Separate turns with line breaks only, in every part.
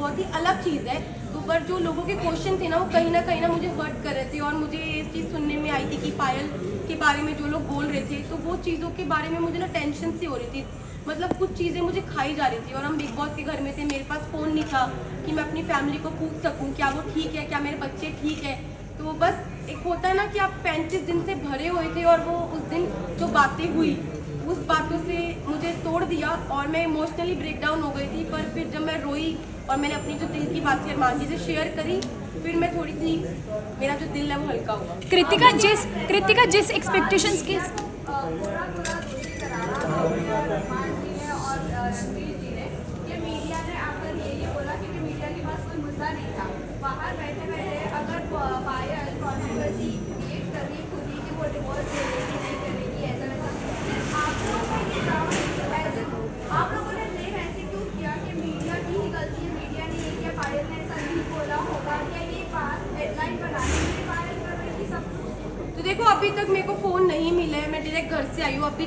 बहुत ही अलग चीज़ है। तो पर जो लोगों के क्वेश्चन थे ना, वो कहीं ना मुझे हर्ट कर रहे थे और मुझे ये चीज़ सुनने में आई थी कि पायल के बारे में जो लोग बोल रहे थे, तो वो चीज़ों के बारे में मुझे ना टेंशन सी हो रही थी। मतलब कुछ चीज़ें मुझे खाई जा रही थी और हम बिग बॉस के घर में थे, मेरे पास फ़ोन नहीं था कि मैं अपनी फैमिली को पूछ सकूं क्या वो ठीक है, क्या मेरे बच्चे ठीक है। तो बस एक होता है ना कि आप 35 दिन से भरे हुए थे और वो उस दिन जो बातें हुई उस बातों से मुझे तोड़ दिया और मैं इमोशनली ब्रेकडाउन हो गई थी। पर फिर जब मैं रोई और मैंने अपनी जो दिल की बातें अरमान जी से शेयर करी, फिर मैं थोड़ी सी, मेरा जो दिल है वो हल्का हुआ।
कृतिका जिस एक्सपेक्टेशंस के
मीडिया ने आकर ये बोला क्योंकि मीडिया के पास कोई मुद्दा नहीं था। बाहर बैठे बैठे अगर पायल कॉन्ट्रोवर्सी क्रिएट कर रही खुद ही कि वो डिवोर्स करेगी नहीं करेगी ऐसा वैसा, आप लोगों ने ब्लेम ऐसे क्यों किया कि मीडिया की ही गलती है, मीडिया ने ये किया, पायल ने ऐसा नहीं बोला होगा, क्या ये बात हेडलाइन बनाने के लिए पायल कर रही थी सब कुछ?
तो देखो अभी तक मेरे को फ़ोन नहीं मिला है, मैं डायरेक्ट घर से आई हूँ। अभी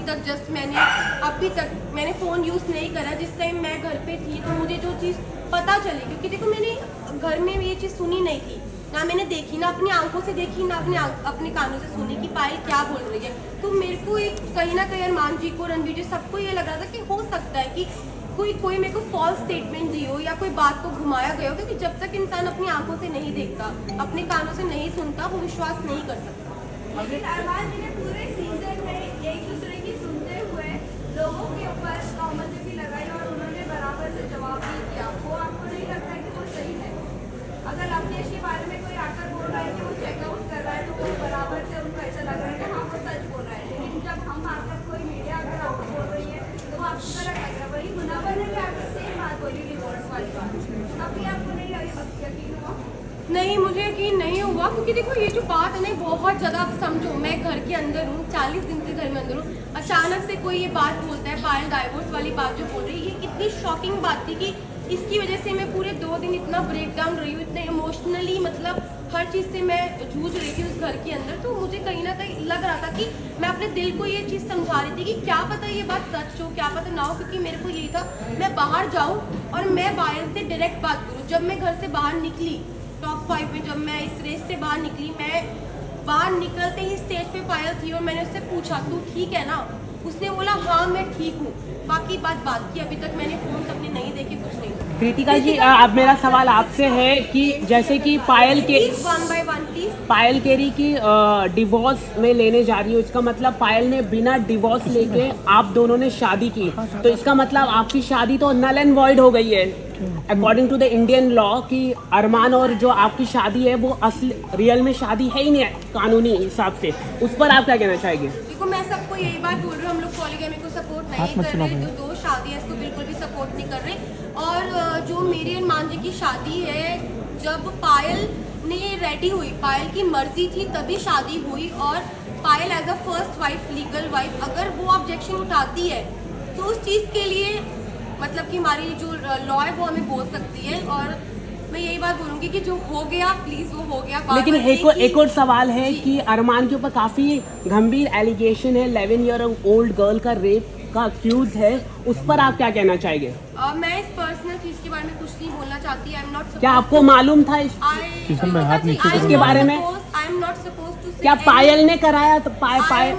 तक मैंने फ़ोन यूज़ नहीं करा। जिस टाइम मैं घर पे थी तो मुझे जो चीज़ पता चली, क्योंकि देखो मैंने घर में ये चीज़ सुनी नहीं थी, ना मैंने देखी, ना अपनी आंखों से देखी, ना अपने कानों से सुनी कि पायल क्या बोल रही है। तो मेरे को एक कहीं ना कहीं अरमान जी को, रणवीर जी, सबको ये लग रहा था कि हो सकता है कि कोई मेरे को फॉल्स स्टेटमेंट दी हो या कोई बात को घुमाया गया हो, क्योंकि जब तक इंसान अपनी आंखों से नहीं देखता, अपने कानों से नहीं सुनता, वो विश्वास नहीं कर सकता।
लेकिन अरमान जी ने पूरे सीजन में एक दूसरे की सुनते हुए लोगों के ऊपर तहमतें भी लगाई और उन्होंने बराबर से जवाब भी दिया। वो आपको नहीं लगता है कि वो सही है? अगर अवनीश के बारे में कोई आकर बोल रहा है कि वो चेकआउट कर रहा है तो वो बराबर से उनको ऐसा लग रहा है कि हाँ वो सच बोल रहा है। लेकिन जब हम आकर कोई मीडिया अगर आपको बोल रही है तो वो आपको गलत लग रहा है। वही मुनावर ने भी आकर सेम बात बोली, डिवोर्स वाली बात, अभी आपको नहीं यकीन हुआ?
नहीं, मुझे यकीन नहीं हुआ, क्योंकि देखो ये जो बात है ना बहुत ज़्यादा, आप समझो मैं घर के अंदर हूँ, 40 दिन से घर में अंदर हूँ, अचानक से कोई ये बात बोलता है, पायल डाइवोर्स वाली बात जो बोल रही है, ये इतनी शॉकिंग बात थी कि इसकी वजह से मैं पूरे 2 दिन इतना ब्रेक डाउन रही हूँ, इतने इमोशनली, मतलब हर चीज़ से मैं जूझ रही थी उस घर के अंदर। तो मुझे कहीं ना कहीं लग रहा था कि मैं अपने दिल को ये चीज़ समझा रही थी कि क्या पता ये बात सच हो, क्या पता ना हो, क्योंकि मेरे को यही था मैं बाहर जाऊँ और मैं पायल से डायरेक्ट बात करूँ। जब मैं घर से बाहर निकली टॉप 5 में, जब मैं इस रेस से बाहर निकली, मैं बाहर निकलते ही स्टेज पे पायल थी और मैंने उससे पूछा तू ठीक है ना? उसने बोला हाँ मैं ठीक हूँ। बाकी बात की, अभी तक मैंने फोन अपने नहीं देखे, कुछ नहीं।
कृतिका जी, अब मेरा सवाल आपसे है कि जैसे कि पायल के
वन बाय वन प्लीज।
पायल केरी की डिवोर्स में लेने जा रही हो, इसका मतलब पायल ने बिना डिवोर्स लेके आप दोनों ने शादी की, तो इसका मतलब आपकी शादी तो नल एंड वॉइड हो गई है according to the Indian law कि अरमान और जो आपकी शादी है वो असली रियल में शादी है ही नहीं है कानूनी हिसाब से। उस पर आप क्या कहना चाहेंगे?
देखो मैं सबको यही बात बोल रही हूँ, हम लोग पॉलीगैमी को सपोर्ट नहीं कर रहे, जो 2 शादी है इसको बिल्कुल भी सपोर्ट नहीं कर रहे। और जो मेरी अरमान जी की शादी है, जब पायल ने रेडी हुई, पायल की मर्जी थी तभी शादी हुई, और Payal as a first wife, legal wife, अगर वो ऑब्जेक्शन उठाती है तो उस चीज़ के लिए मतलब कि हमारी जो लॉ है वो हमें बोल सकती है। और मैं यही बात बोलूँगी कि जो हो गया प्लीज़ वो हो गया।
लेकिन एक और सवाल है कि अरमान के ऊपर काफ़ी गंभीर एलिगेशन है, 11 ईयर ओल्ड गर्ल का रेप का अक्यूज है, उस पर आप क्या कहना चाहेंगे?
मैं इस पर्सनल चीज़ के बारे में कुछ नहीं बोलना चाहती। आई एम नॉट,
क्या आपको मालूम था इसके बारे में?
I am not suppose to.
क्या पायल ने कराया? तो Payal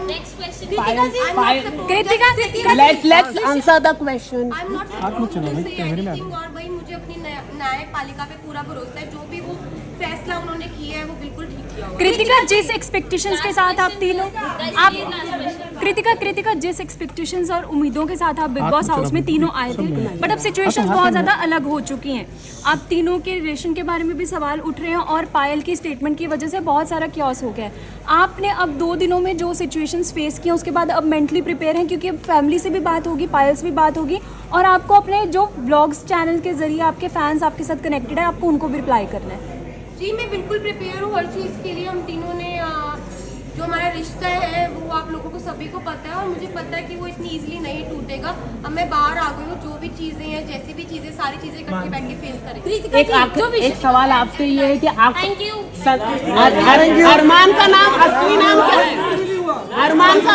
let's answer the question.
I am not suppose to say anything. और भाई मुझे अपनी न्यायपालिका पे पूरा भरोसा है, जो भी वो फैसला उन्होंने किया है वो बिल्कुल ठीक किया होगा।
कृतिका जिस एक्सपेक्टेशंस के साथ आप तीनों कृतिका जिस एक्सपेक्टेशंस और उम्मीदों के साथ आप बिग बॉस हाउस में तीनों आए थे, बट अब सिचुएशंस बहुत ज़्यादा अलग हो चुकी हैं। आप तीनों के रिलेशन के बारे में भी सवाल उठ रहे हैं और पायल की स्टेटमेंट की वजह से बहुत सारा क्योस हो गया है। आपने अब 2 दिनों में जो सिचुएशंस फेस किए उसके बाद अब मेंटली प्रिपेयर हैं, क्योंकि अब फैमिली से भी बात होगी, पायल से भी बात होगी, और आपको अपने जो ब्लॉग्स चैनल के जरिए आपके फैंस आपके साथ कनेक्टेड है, आपको उनको भी रिप्लाई करना है।
जी मैं बिल्कुल प्रिपेयर हूँ हर चीज़ के लिए। हम तीनों ने जो हमारा रिश्ता है वो आप लोगों को सभी को पता है, और मुझे पता है कि वो इतनी इजीली नहीं टूटेगा। अब मैं बाहर आ गई हूँ, जो भी चीज़ें हैं, जैसी भी चीज़ें, सारी चीज़ें इकट्ठी बैठ के फेस करेंगे।
एक सवाल आपसे ये है कि आप अरमान का नाम, असली नाम क्या है? अरमान का